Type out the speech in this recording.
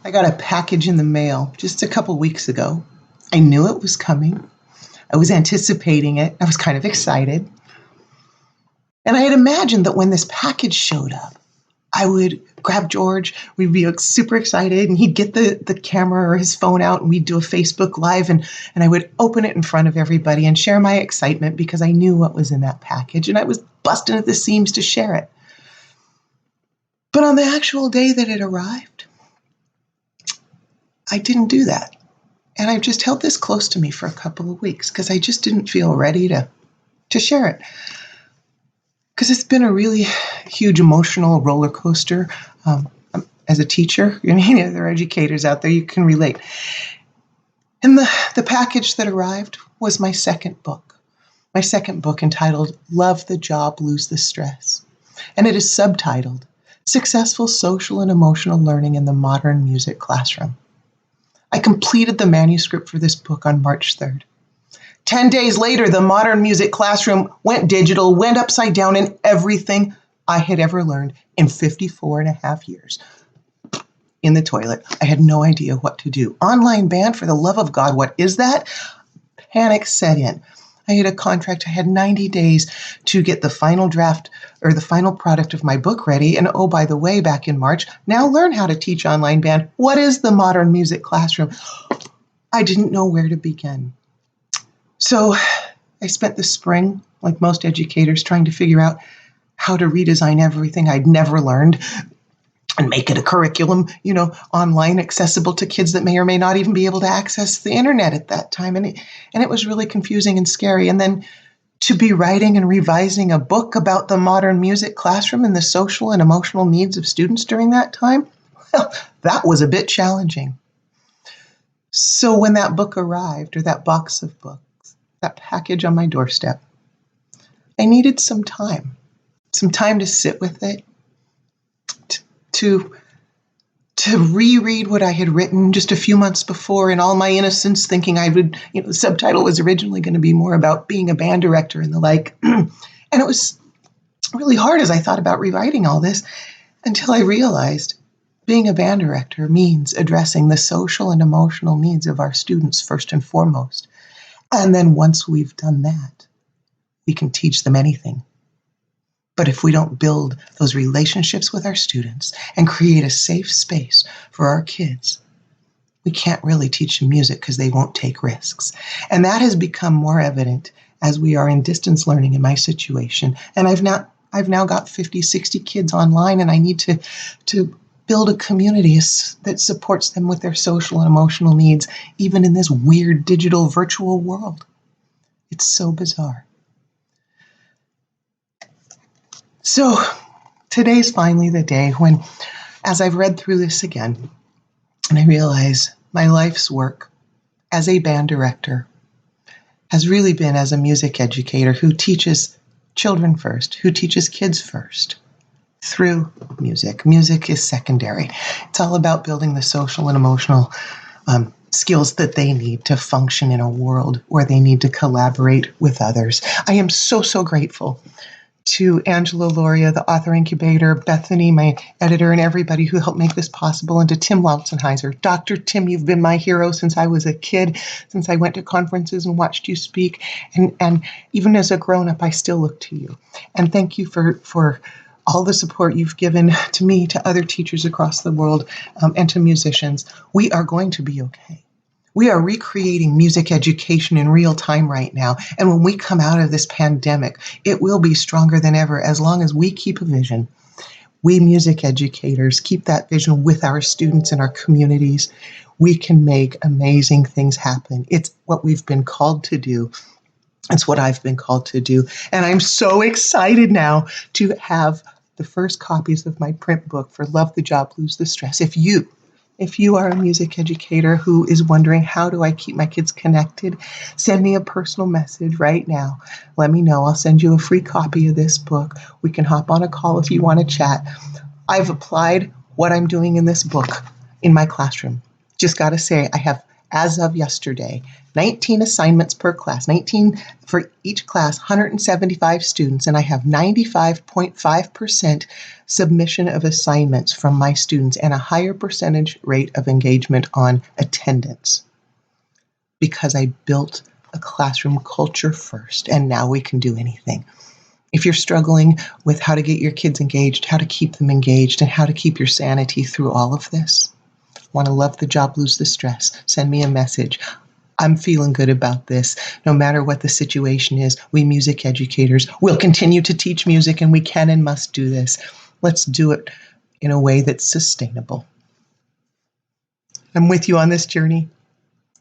I got a package in the mail just a couple weeks ago. I knew it was coming. I was anticipating it. I was kind of excited. And I had imagined that when this package showed up, I would grab George, we'd be super excited, and he'd get the camera or his phone out, and we'd do a Facebook Live, and I would open it in front of everybody and share my excitement because I knew what was in that package, and I was busting at the seams to share it. But on the actual day that it arrived, I didn't do that. And I've just held this close to me for a couple of weeks because I just didn't feel ready to share it. Because it's been a really huge emotional roller coaster. As a teacher, there are educators out there, you can relate. And the package that arrived was my second book entitled Love the Job, Lose the Stress. And it is subtitled Successful Social and Emotional Learning in the Modern Music Classroom. I completed the manuscript for this book on March 3rd. 10 days later, the modern music classroom went digital, went upside down, and everything I had ever learned in 54 and a half years in the toilet. I had no idea what to do. Online band, for the love of God, what is that? Panic set in. I had a contract. I had 90 days to get the final draft or the final product of my book ready. And oh, by the way, back in March, now learn how to teach online band. What is the modern music classroom? I didn't know where to begin. So I spent the spring, like most educators, trying to figure out how to redesign everything I'd never learned and make it a curriculum, online, accessible to kids that may or may not even be able to access the internet at that time. And it was really confusing and scary. And then to be writing and revising a book about the modern music classroom and the social and emotional needs of students during that time, well, that was a bit challenging. So when that book arrived, or that box of books, that package on my doorstep, I needed some time to sit with it, to reread what I had written just a few months before in all my innocence, thinking the subtitle was originally going to be more about being a band director and the like. And it was really hard as I thought about rewriting all this until I realized being a band director means addressing the social and emotional needs of our students first and foremost. And then once we've done that, we can teach them anything. But if we don't build those relationships with our students and create a safe space for our kids, we can't really teach them music because they won't take risks. And that has become more evident as we are in distance learning in my situation. And I've now got 50, 60 kids online, and I need to build a community that supports them with their social and emotional needs, even in this weird digital virtual world. It's so bizarre. So today's finally the day when, as I've read through this again, and I realize my life's work as a band director has really been as a music educator who teaches children first, who teaches kids first. Through music. Music is secondary. It's all about building the social and emotional skills that they need to function in a world where they need to collaborate with others. I am so, so grateful to Angela Loria, the author incubator, Bethany, my editor, and everybody who helped make this possible, and to Tim Lautzenheiser. Dr. Tim, you've been my hero since I was a kid, since I went to conferences and watched you speak, and even as a grown-up, I still look to you. And thank you for all the support you've given to me, to other teachers across the world, and to musicians. We are going to be okay. We are recreating music education in real time right now. And when we come out of this pandemic, it will be stronger than ever as long as we keep a vision. We music educators keep that vision with our students and our communities. We can make amazing things happen. It's what we've been called to do. It's what I've been called to do. And I'm so excited now to have the first copies of my print book for Love the Job, Lose the Stress. If you are a music educator who is wondering, how do I keep my kids connected? Send me a personal message right now. Let me know. I'll send you a free copy of this book. We can hop on a call if you want to chat. I've applied what I'm doing in this book in my classroom. Just got to say, I have as of yesterday, 19 assignments per class, 19 for each class, 175 students, and I have 95.5% submission of assignments from my students and a higher percentage rate of engagement on attendance because I built a classroom culture first, and now we can do anything. If you're struggling with how to get your kids engaged, how to keep them engaged, and how to keep your sanity through all of this, want to love the job, lose the stress, send me a message. I'm feeling good about this. No matter what the situation is, we music educators will continue to teach music, and we can and must do this. Let's do it in a way that's sustainable. I'm with you on this journey.